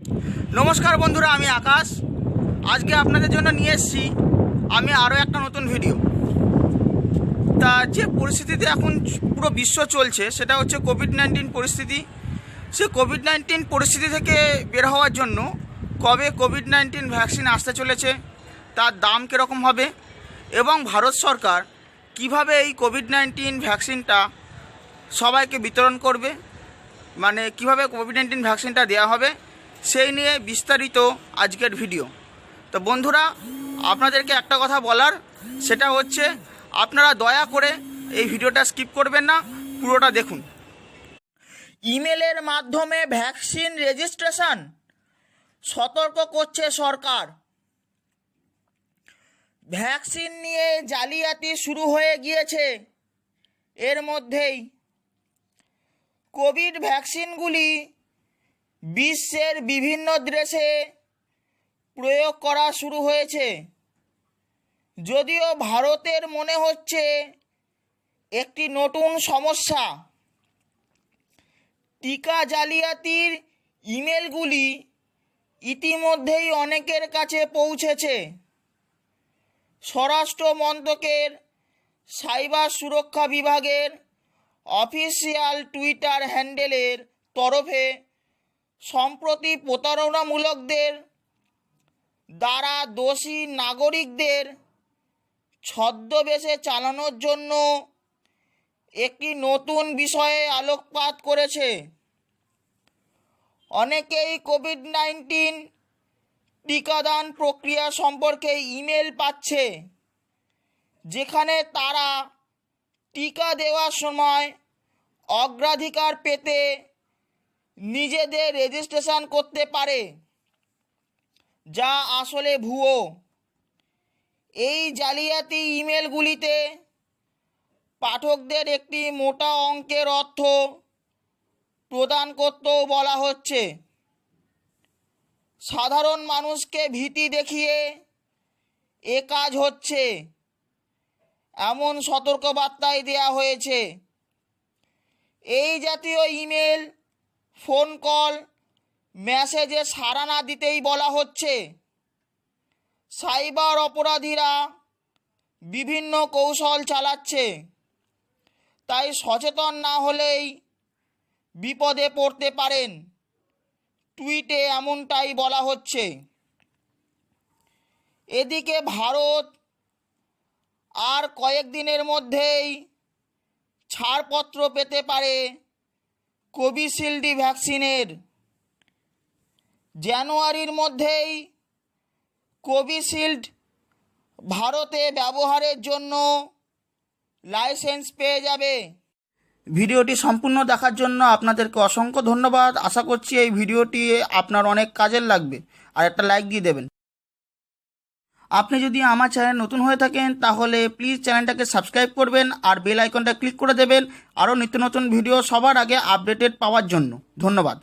নমস্কার বন্ধুরা, আমি আকাশ। আজকে আপনাদের জন্য নিয়ে এসেছি আমি আরও একটা নতুন ভিডিও। তা যে পরিস্থিতিতে এখন পুরো বিশ্ব চলছে সেটা হচ্ছে কোভিড-19 পরিস্থিতি। সে কোভিড-19 পরিস্থিতি থেকে বের হওয়ার জন্য কবে কোভিড-19 ভ্যাকসিন আসতে চলেছে, তার দাম কীরকম হবে এবং ভারত সরকার কিভাবে এই কোভিড-19 ভ্যাকসিনটা সবাইকে বিতরণ করবে, মানে কিভাবে কোভিড-19 ভ্যাকসিনটা দেওয়া হবে, সেই নিয়ে বিস্তারিত আজকের ভিডিও। তো বন্ধুরা, আপনাদেরকে একটা কথা বলার, সেটা হচ্ছে আপনারা দয়া করে এই ভিডিওটা স্কিপ করবেন না, পুরোটা দেখুন। ইমেলের মাধ্যমে ভ্যাকসিন রেজিস্ট্রেশন, সতর্ক করছে সরকার। ভ্যাকসিন নিয়ে জালিয়াতি শুরু হয়ে গিয়েছে। এর মধ্যেই কোভিড ভ্যাকসিনগুলি বিশ্বের বিভিন্ন দেশে প্রয়োগ করা শুরু হয়েছে। যদিও ভারতের মনে হচ্ছে একটি নতুন সমস্যা। টিকা জালিয়াতির ইমেলগুলি ইতিমধ্যেই অনেকের কাছে পৌঁছেছে। স্বরাষ্ট্র মন্ত্রকের সাইবার সুরক্ষা বিভাগের অফিসিয়াল টুইটার হ্যান্ডেলের তরফে সম্প্রতি প্রতারণামূলকদের দ্বারা দোষী নাগরিকদের ছদ্মবেশে চালানোর জন্য একটি নতুন বিষয়ে আলোকপাত করেছে। অনেকেই কোভিড-19 টিকাদান প্রক্রিয়া সম্পর্কে ইমেল পাচ্ছে, যেখানে তারা টিকা দেওয়ার সময় অগ্রাধিকার পেতে নিজেদের রেজিস্ট্রেশন করতে পারে, যা আসলে ভুয়ো। এই জালিয়াতি ইমেলগুলিতে পাঠকদের একটি মোটা অঙ্কের অর্থ প্রদান করতেও বলা হচ্ছে। সাধারণ মানুষকে ভীতি দেখিয়ে এ কাজ হচ্ছে, এমন সতর্কবার্তাই দেওয়া হয়েছে। এই জাতীয় ইমেল, ফোন কল, মেসেজে সাড়া না দিতেই বলা হচ্ছে। সাইবার অপরাধীরা বিভিন্ন কৌশল চালাচ্ছে, তাই সচেতন না হলেই বিপদে পড়তে পারেন। টুইটে এমনটাই বলা হচ্ছে। এদিকে ভারত আর কয়েকদিনের মধ্যেই ছাড়পত্র পেতে পারে কোভিশিল্ড ভ্যাকসিনের। জানুয়ারির মধ্যেই কোভিশিল্ড ভারতে ব্যবহারের জন্য লাইসেন্স পেয়ে যাবে। ভিডিওটি সম্পূর্ণ দেখার জন্য আপনাদেরকে অসংখ্য ধন্যবাদ। আশা করছি এই ভিডিওটি আপনার অনেক কাজের লাগবে, আর একটা লাইক দিয়ে দেবেন। আপনি যদি আমার চ্যানেল নতুন হয়ে থাকেন তাহলে প্লিজ চ্যানেলটাকে সাবস্ক্রাইব করবেন আর বেল আইকনটা ক্লিক করে দেবেন আরও নিত্য নতুন ভিডিও সবার আগে আপডেটেড পাওয়ার জন্য। ধন্যবাদ।